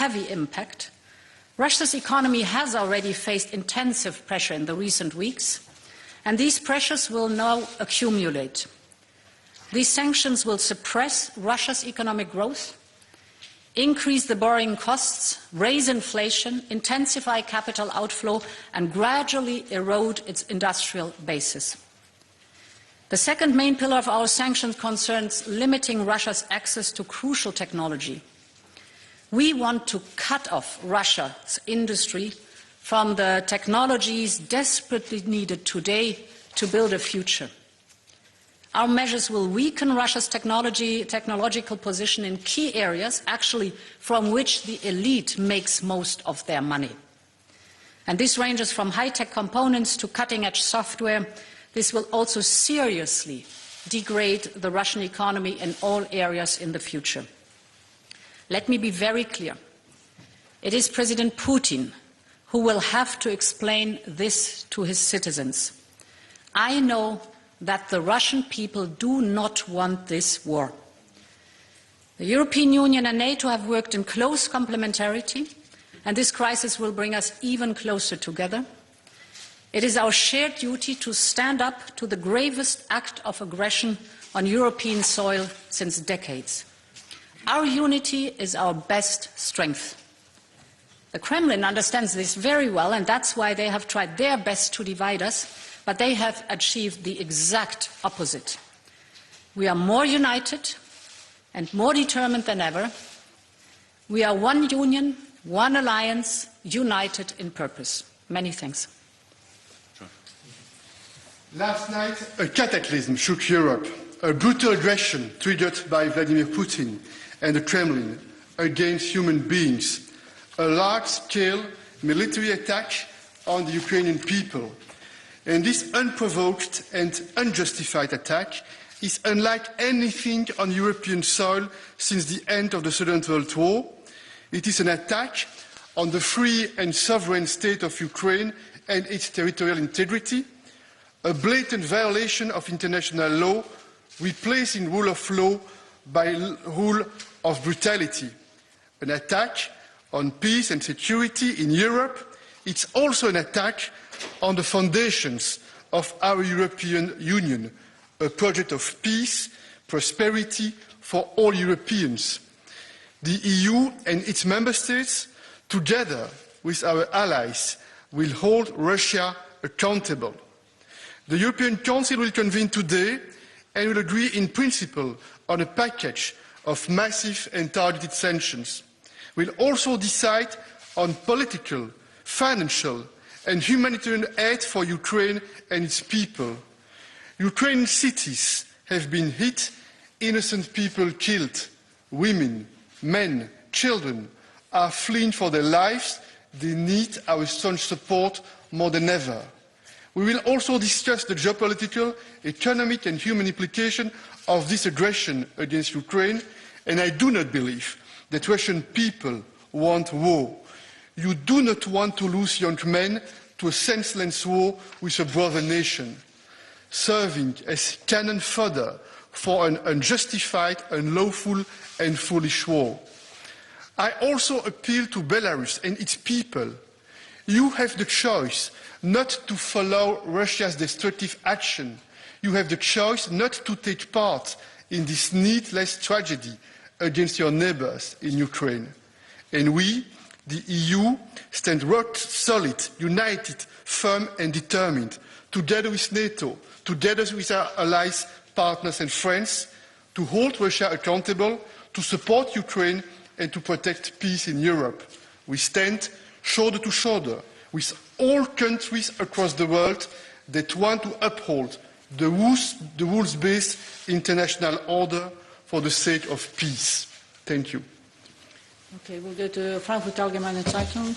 heavy impact. Russia's economy has already faced intensive pressure in the recent weeks, and these pressures will now accumulate. These sanctions will suppress Russia's economic growth, increase the borrowing costs, raise inflation, intensify capital outflow, and gradually erode its industrial basis. The second main pillar of our sanctions concerns limiting Russia's access to crucial technology. We want to cut off Russia's industry from the technologies desperately needed today to build a future. Our measures will weaken Russia's technological position in key areas, actually from which the elite makes most of their money. And this ranges from high-tech components to cutting-edge software. This will also seriously degrade the Russian economy in all areas in the future. Let me be very clear. It is President Putin who will have to explain this to his citizens. I know that the Russian people do not want this war. The European Union and NATO have worked in close complementarity, and this crisis will bring us even closer together. It is our shared duty to stand up to the gravest act of aggression on European soil since decades. Our unity is our best strength. The Kremlin understands this very well, and that's why they have tried their best to divide us, but they have achieved the exact opposite. We are more united and more determined than ever. We are one union, one alliance, united in purpose. Many thanks. Last night, a cataclysm shook Europe, a brutal aggression triggered by Vladimir Putin and the Kremlin against human beings, a large-scale military attack on the Ukrainian people. And this unprovoked and unjustified attack is unlike anything on European soil since the end of the Second World War. It is an attack on the free and sovereign state of Ukraine and its territorial integrity, a blatant violation of international law, replacing rule of law by rule of brutality, an attack on peace and security in Europe. It's also an attack on the foundations of our European Union, a project of peace, prosperity for all Europeans. The EU and its member states, together with our allies, will hold Russia accountable. The European Council will convene today and will agree in principle on a package of massive and targeted sanctions. We'll also decide on political, financial, and humanitarian aid for Ukraine and its people. Ukrainian cities have been hit, innocent people killed, women, men, children are fleeing for their lives. They need our strong support more than ever. We will also discuss the geopolitical, economic and human implications of this aggression against Ukraine, and I do not believe that Russian people want war. You do not want to lose young men to a senseless war with a brother nation, serving as cannon fodder for an unjustified, unlawful and foolish war. I also appeal to Belarus and its people. You have the choice not to follow Russia's destructive action. You have the choice not to take part in this needless tragedy against your neighbors in Ukraine. And we, the EU, stand rock solid, united, firm and determined, together with NATO, together with our allies, partners and friends, to hold Russia accountable, to support Ukraine and to protect peace in Europe. We stand shoulder to shoulder with all countries across the world that want to uphold the rules-based international order for the sake of peace. Thank you. Okay, we'll go to Frankfurt Allgemeine Zeitung.